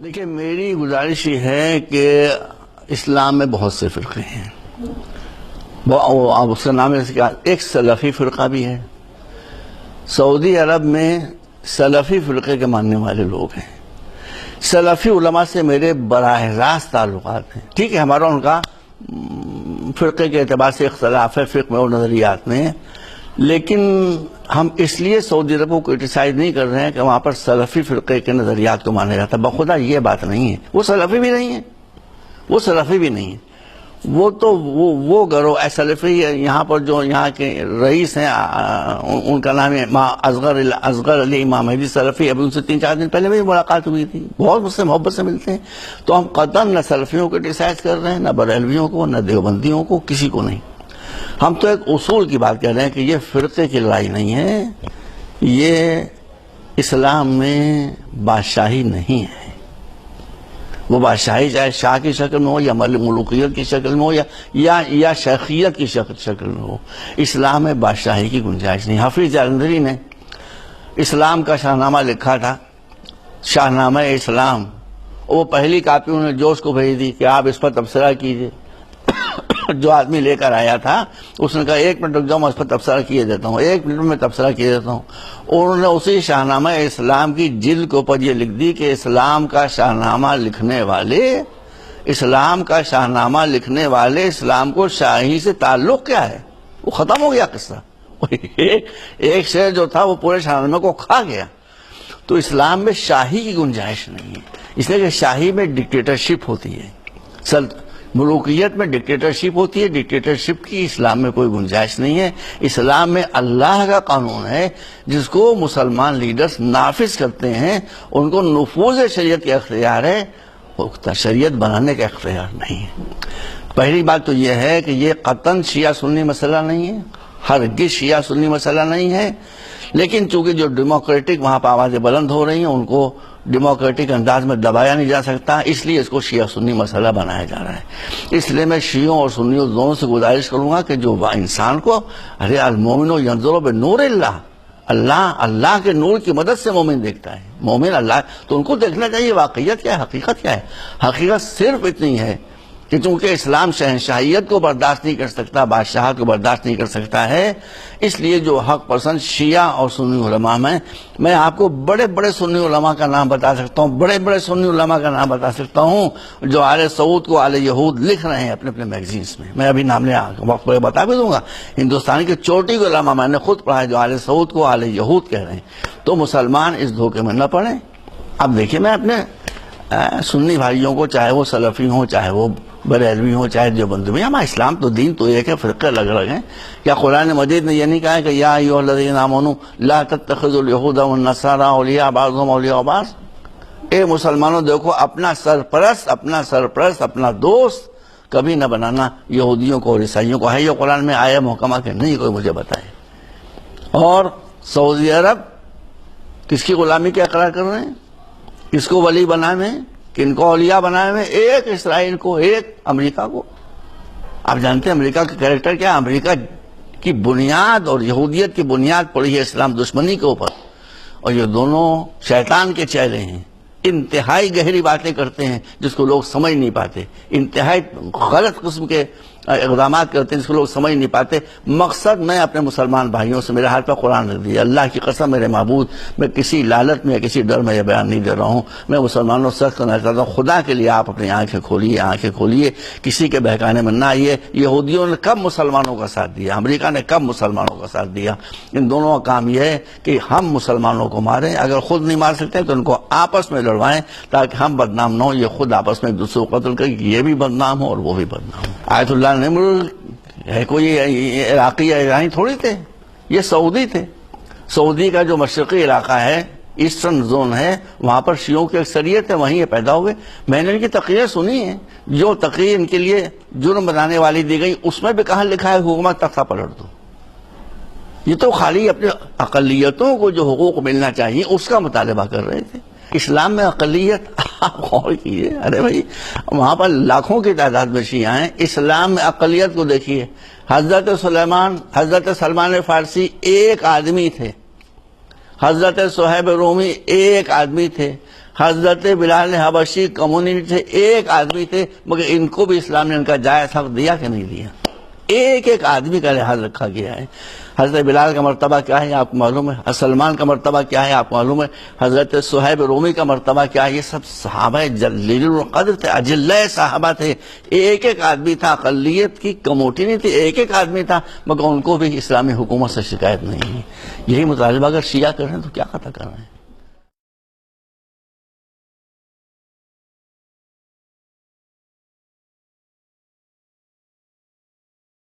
دیکھیں، میری گزارش یہ ہے کہ اسلام میں بہت سے فرقے ہیں. اس کا نام ہے ایک سلفی فرقہ بھی ہے. سعودی عرب میں سلفی فرقے کے ماننے والے لوگ ہیں. سلفی علماء سے میرے براہ راست تعلقات ہیں. ٹھیک ہے، ہمارا ان کا فرقے کے اعتبار سے اختلاف ہے، فقہ میں اور نظریات میں، لیکن ہم اس لیے سعودی عرب کو کرٹیسائز نہیں کر رہے ہیں کہ وہاں پر سلفی فرقے کے نظریات کو مانا جاتا ہے. بخدا یہ بات نہیں ہے. وہ سلفی بھی نہیں ہے، وہ سلفی بھی نہیں ہے. وہ تو وہ گروہ سلفی یہاں پر جو یہاں کے رئیس ہیں، ان کا نام ہے اصغر علی امام مہدی سلفی. ابھی ان سے 3-4 دن پہلے بھی ملاقات ہوئی تھی. بہت مجھ سے محبت سے ملتے ہیں. تو ہم قطعاً نہ سلفیوں کو کرٹیسائز کر رہے ہیں، نہ بریلویوں کو، نہ دیوبندیوں کو، کسی کو نہیں. ہم تو ایک اصول کی بات کر رہے ہیں کہ یہ فرقے کی لڑائی نہیں ہے. یہ اسلام میں بادشاہی نہیں ہے. وہ بادشاہی چاہے شاہ کی شکل میں ہو یا ملوکیت کی شکل میں ہو یا شیخیت کی شکل میں ہو. اسلام میں بادشاہی کی گنجائش نہیں. حفیظ جالندھری نے اسلام کا شاہنامہ لکھا تھا، شاہنامہ اسلام. وہ پہلی کاپی انہوں نے جوش کو بھیج دی کہ آپ اس پر تبصرہ کیجئے. جو آدمی لے کر آیا تھا اس نے کہا 1 منٹ رک جاؤ، میں اس پر تبصرہ کیے دیتا ہوں. 1 منٹ میں تبصرہ کیے دیتا ہوں. انہوں نے اسی شاہنامہ اسلام کی جلد کے اوپر یہ لکھ دی کہ اسلام کا شاہنامہ لکھنے والے اسلام کو شاہی سے تعلق کیا ہے. وہ ختم ہو گیا قصہ. ایک شعر جو تھا وہ پورے شاہنامے کو کھا گیا. تو اسلام میں شاہی کی گنجائش نہیں ہے، اس لیے کہ شاہی میں ڈکٹیٹرشپ ہوتی ہے، ملوکیت میں ڈکٹیٹرشپ ہوتی ہے. ڈکٹیٹرشپ کی اسلام میں کوئی گنجائش نہیں ہے. اسلام میں اللہ کا قانون ہے جس کو مسلمان لیڈرز نافذ کرتے ہیں. ان کو نفوذ شریعت کا اختیار ہے، شریعت بنانے کا اختیار نہیں ہے. پہلی بات تو یہ ہے کہ یہ قطعاً شیعہ سنی مسئلہ نہیں ہے، ہرگز شیعہ سنی مسئلہ نہیں ہے. لیکن چونکہ جو ڈیموکریٹک وہاں پہ آوازیں بلند ہو رہی ہیں، ان کو ڈیموکریٹک انداز میں دبایا نہیں جا سکتا، اس لیے اس کو شیعہ سنی مسئلہ بنایا جا رہا ہے. اس لیے میں شیعوں اور سنیوں دونوں سے گزارش کروں گا کہ جو انسان کو المومن ینظر بنور اللہ کے نور کی مدد سے مومن دیکھتا ہے. مومن اللہ، تو ان کو دیکھنا چاہیے واقعیت کیا ہے، حقیقت کیا ہے. حقیقت صرف اتنی ہے کہ چونکہ اسلام شہنشاہیت کو برداشت نہیں کر سکتا، بادشاہت کو برداشت نہیں کر سکتا ہے، اس لیے جو حق پسند شیعہ اور سنی علماء میں آپ کو بڑے بڑے سنی علماء کا نام بتا سکتا ہوں، بڑے بڑے سنی علماء کا نام بتا سکتا ہوں جو آل سعود کو آل یہود لکھ رہے ہیں اپنے میگزینز میں. میں ابھی نام وقت پر بتا بھی دوں گا. ہندوستان کے چوٹی کے علماء میں نے خود پڑھا ہے جو آل سعود کو آل یہود کہہ رہے ہیں. تو مسلمان اس دھوکے میں نہ پڑیں. اب دیکھیے، میں اپنے سنی بھائیوں کو، چاہے وہ سلفی ہوں، چاہے وہ بریلوی ہوں، چاہے دیوبندی ہوں، ہمارا اسلام تو دین تو ایک ہے، فرقے الگ الگ ہیں. کیا قرآن مجید نے یہ نہیں کہا ہے کہ یا ایھا الذین آمنوا لا تتخذوا اليہود والنصارى اولیاء بعضهم اولیاء بعض. اے مسلمانوں، دیکھو اپنا سرپرست اپنا دوست کبھی نہ بنانا یہودیوں کو اور عیسائیوں کو. ہے یہ قرآن میں آیا محکمہ کہ نہیں؟ کوئی مجھے بتائے. اور سعودی عرب کس کی غلامی کا اقرار کر رہے ہیں؟ کس کو ولی بنائے ہوئے ہیں؟ کن کو اولیاء بنائے ہوئے؟ ایک اسرائیل کو، ایک امریکہ کو. آپ جانتے ہیں امریکہ کا کریکٹر کیا ہے؟ امریکہ کی بنیاد اور یہودیت کی بنیاد پڑی ہے اسلام دشمنی کے اوپر. اور یہ دونوں شیطان کے چیلے ہیں. انتہائی گہری باتیں کرتے ہیں جس کو لوگ سمجھ نہیں پاتے. انتہائی غلط قسم کے اقدامات کرتے ہیں جس کو لوگ سمجھ نہیں پاتے. مقصد میں اپنے مسلمان بھائیوں سے، میرے ہاتھ پہ قرآن رکھ دیا، اللہ کی قسم میرے معبود، میں کسی لالچ میں یا کسی ڈر میں یہ بیان نہیں دے رہا ہوں. میں مسلمانوں سے کرنا چاہتا ہوں، خدا کے لیے آپ اپنی آنکھیں کھولیے، کسی کے بہکانے میں نہ آئیے. یہودیوں نے کب مسلمانوں کا ساتھ دیا؟ امریکہ نے کب مسلمانوں کا ساتھ دیا؟ ان دونوں کا کام یہ ہے کہ ہم مسلمانوں کو ماریں. اگر خود نہیں مار سکتے تو ان کو آپس میں لڑوائیں تاکہ ہم بدنام نہ ہوں. یہ خود آپس میں ایک دوسرے کو قتل کریں کہ یہ بھی بدنام ہو اور وہ بھی بدنام ہو. آیت اللہ ہے کوئی عراقی یا ایرانی تھوڑی تھے، یہ سعودی تھے. سعودی کا جو مشرقی علاقہ ہے، ایسٹرن زون ہے، وہاں پر شیعوں کی اکثریت ہے، وہیں یہ پیدا ہوئے. میں نے ان کی تقریر سنی ہے. جو تقریر ان کے لیے جرم بنانے والی دی گئی اس میں بھی کہاں لکھا ہے حکومت تختہ پلٹ دو. یہ تو خالی اپنے اقلیتوں کو جو حقوق ملنا چاہیے اس کا مطالبہ کر رہے تھے. اسلام میں اقلیت، آپ غور کیجیے. ارے بھائی، وہاں پر لاکھوں کی تعداد میں شیعہ ہیں. اسلام میں اقلیت کو دیکھیے. حضرت سلمان فارسی ایک آدمی تھے. حضرت صہیب رومی ایک آدمی تھے. حضرت بلال حبشی کمیونٹی تھے، ایک آدمی تھے، مگر ان کو بھی اسلام نے ان کا جائز حق دیا کہ نہیں دیا؟ ایک ایک آدمی کا لحاظ رکھا گیا ہے۔ حضرت بلال کا مرتبہ کیا ہے آپ کو معلوم ہے، سلمان کا مرتبہ کیا ہے آپ کو معلوم ہے، حضرت صہیب رومی کا مرتبہ کیا ہے، یہ سب صحابہ جلیل القدر تھے، اجلہ صحابہ تھے، ایک ایک آدمی تھا، اقلیت کی کمیونٹی نہیں تھی، ایک ایک آدمی تھا، مگر ان کو بھی اسلامی حکومت سے شکایت نہیں ہے۔ یہی مطالبہ اگر شیعہ کر رہے ہیں تو کیا خطا کر رہے ہیں؟